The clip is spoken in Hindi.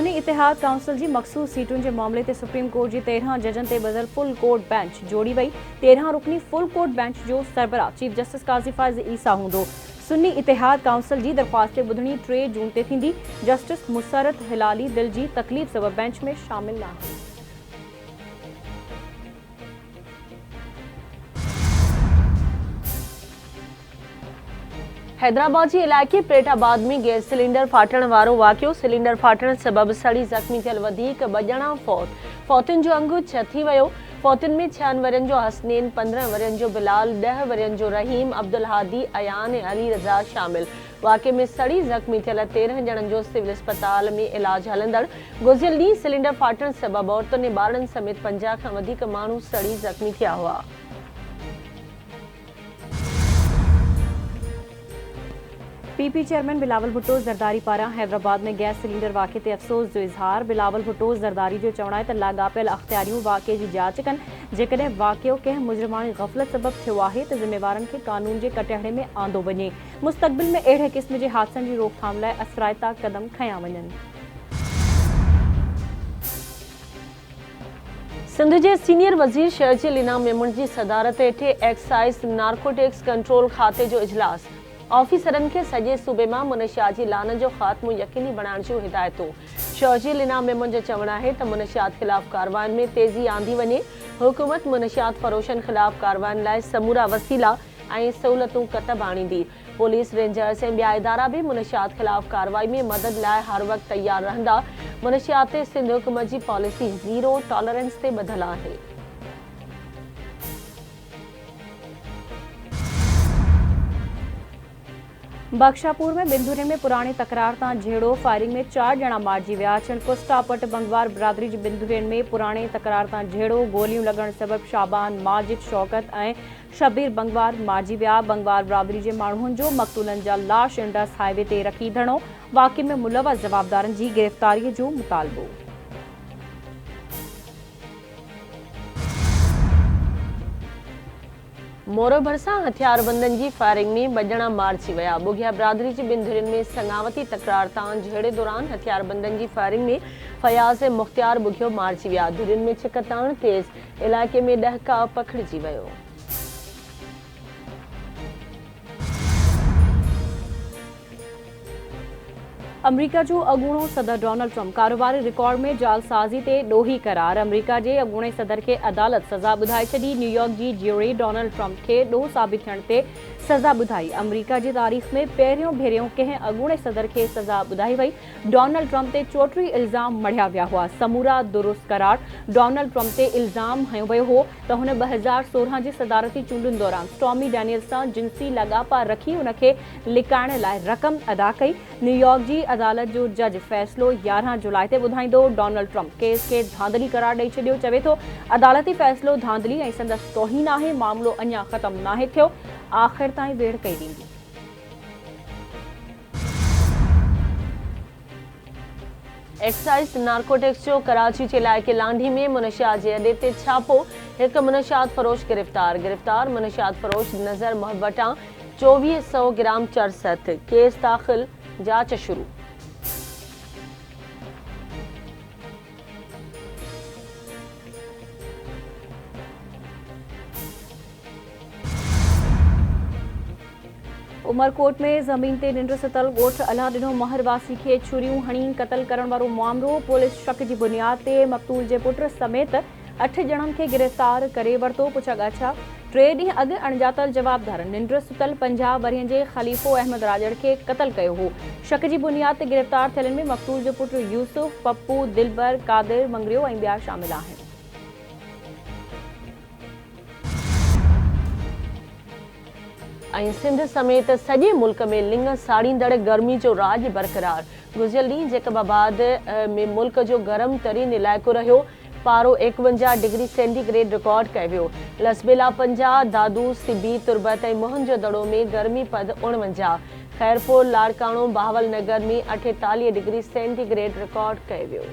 सुन्नी इतिहाद काउंसिल जी मखसूस सीटुनि जे मामले ते सुप्रीम कोर्ट जी 13 जजनि ते बदल फुल कोर्ट बेंच जोड़ी वई। 13 रुकनी फुल कोर्ट बेंच जो सरबराह चीफ जस्टिस काज़ी फ़ाइज़ ईसा हूंदो। सुन्नी इतिहाद काउंसिल जी दरख़्वास्त ॿुधणी 3 जून ते थींदी। जस्टिस मुसरत हिलाली दिल जी तकलीफ़ सबब बेंच में शामिल नाहे। हैदराबाद जे इलाइक़े प्रेटाबाद में गैस सिलेंडर फाटण वारो वाक़ियो। सिलेंडर फाटण सबब सड़ी ज़ख़्मी थियल वधीक 2 ॼणा फौतुनि जो अंगु 6 थी वियो। फौतुनि में 6 वरियनि जो हसनैन, 15 वरियनि जो बिलाल, 10 वरियनि जो रहीम, अब्दुल हादी, अयान ऐं अली रज़ा शामिल। वाक़े में सड़ी ज़ख़्मी थियल 13 ॼणनि जो सिविल अस्पताल में इलाज हलंदड़। गुज़िरियल ॾींहुं सिलेंडर फाटण सबब औरतुनि ऐं ॿारनि समेत 50 खां वधीक माण्हू सड़ी ज़ख़्मी थिया हुआ। पीपी चेयरमैन बिलावल भुट्टो ज़रदारी पारां हैदराबाद में गैस सिलेंडर वाक़े ते अफ़सोस जो इज़हार। बिलावल भुट्टो ज़रदारी जो चवणु आहे त लाॻापियल अख़्तियारियूं वाक़े जी जाच कनि। जेकॾहिं वाक़ियो कंहिं मुजरिमानी ग़फ़लत सबब थियो आहे त ज़िम्मेवारनि खे कानून जे कटहरे में आंदो वञे। मुस्तक़बिल में अहिड़े क़िस्म जे हादसनि जी रोकथाम लाइ असराइता क़दम खंया वञनि। सिंध जे सीनियर वज़ीर शहजील इनाम मेमन जी सदारत हेठि एक्साइज़ नार्कोटिक्स कंट्रोल खाते जो इजलास। ऑफिसरनि खे सॼे सूबे मां मुनशियात जी लान जो ख़ात्मो यक़ीनी बणाइण जूं हिदायतूं। शहजील इनाम मेमन जो चवणु आहे त मुनशियात ख़िलाफ़ कार्रवाइनि में तेज़ी आंदी वञे। हुकूमत मुनशियात फ़रोशनि ख़िलाफ़ कार्रवाइनि लाइ समूरा वसीला ऐं सहूलियतूं कतब आणींदी। पुलिस, रेंजर्स ऐं ॿिया इदारा बि मुनशियात ख़िलाफ़ कार्रवाई में मदद लाइ हर वक़्तु तयारु रहंदा। मुनशियात ते सिंध हुकूमत जी पॉलिसी ज़ीरो टॉलरेंस ते ॿधल आहे। बख्शापुर में बिंदुरे में पुराणी तकरार तां झेड़ो फायरिंग में 4 ॼणा मारिजी विया। छिणकुस्टा पट बंगवार बिरादरी जी बिंदुरे में पुराणी तकरार तां झेड़ो गोलियूं लॻण सबब शाबान, माजिद, शौकत ऐं शबीर बंगवार मारिजी विया। बंगवार बिरादरी जे माण्हुनि जो मक़तूलनि जा लाश इंडस हाईवे ते रखी धरणो। वाक़े में मुलवस जवाबदारनि जी गिरफ़्तारीअ जो मुतालबो। मोरो भरिसां हथियारबंदनि जी फायरिंग में 2 ॼणा मारिजी विया। बुघिया बिरादरी जी बिंदुरियुनि में संगावती तकरार तां झेड़े दौरान हथियारबंदनि जी फायरिंग में फयाज़ ऐं मुख़्तियार बुघियो मारिजी विया। धुरियुनि में छिकताण तेज़, इलाइक़े में ॾहका पखिड़िजी वियो। अमरीका जो अॻूणो सदर डोनाल्ड ट्रम्प कारोबारी रिकॉर्ड में जालसाज़ी ते ॾोही करार। अमरीका जे अॻूणे सदर खे अदालत सज़ा ॿुधाए छॾी। न्यूयॉर्क जी ज्यूरी डोनाल्ड ट्रम्प खे ॾोह साबित थियण ते सज़ा ॿुधाई। अमरीका जी तारीख़ में पहिरियों भेरियों कंहिं अॻूणे सदर खे सज़ा ॿुधाई वई। डोनाल्ड ट्रम्प ते 34 इल्ज़ाम मढ़िया विया हुआ। समूरा दुरुस्त करार। डोनाल्ड ट्रम्प ते इल्ज़ाम हयो वियो हो त हुन 2016 जी सदारती चूंडुनि दौरान स्टॉर्मी डेनियल्स सां जिंसी लाॻापा रखी उन खे लिकाइण लाइ रक़म अदा कई। न्यूयॉर्क जी अदालत जो जज फ़ैसिलो 11 जुलाई ते ॿुधाईंदो। डोनाल्ड ट्रम्प केस खे धांधली करार ॾेई छॾियो। चवे थो अदालती फ़ैसिलो धांधली ऐं संदसि तौहीन आहे। मामिलो अञा ख़तमु नाहे थियो। आख़िर ताईं वेढ़ कई वेंदी। एक्साइज़ नार्कोटिक्स जो कराची जे इलाइक़े लांढी में मुनशियात जे अॾे ते छापो। हिकु मुनशियात फ़रोश गिरफ़्तार मुनशियात फ़रोश नज़र मोहब वटां 2400 ग्राम चरसत। केस दाख़िल, जांच शुरू। उमरकोट में ज़मीन ते निंड सुतल ॻोठ अलाह ॾिनो महरवासी खे छुरियूं हणी क़तल करण वारो मामिलो। पुलिस शक जी बुनियाद ते मक़तूल जे पुट समेत 8 ॼणनि खे गिरफ़्तार करे वरितो। पुछाॻाछा 3 ॾींहं अॻु अणॼातल जवाबदारनि निंड सुतल 50 वरियनि जे ख़लीफ़ो अहमद राजड़ खे क़तल कयो हो। शक जी बुनियाद ते गिरफ़्तार थियलनि में मक़तूल जो पुट यूसुफ, पप्पू, दिलबर, कादिर, मंगरियो ऐं ॿिया शामिल आहिनि। ऐं सिंध समेत सॼे मुल्क में लिंग साड़ींदड़ गर्मी जो राज बरक़रार। गुज़िरियल ॾींहुं जैकबाबाद में मुल्क जो गरम तरीन इलाइक़ो रहियो। पारो 51 डिग्री सेंटीग्रेड रिकॉर्ड कयो वियो। लसबेला 50, दादू, सिबी, तुर्बत ऐं मोहन जो दड़ो में गर्मी पद 49। खैरपुर, लाड़काणो, बहावल नगर में 48 डिग्री सेंटीग्रेड रिकॉर्ड कयो वियो।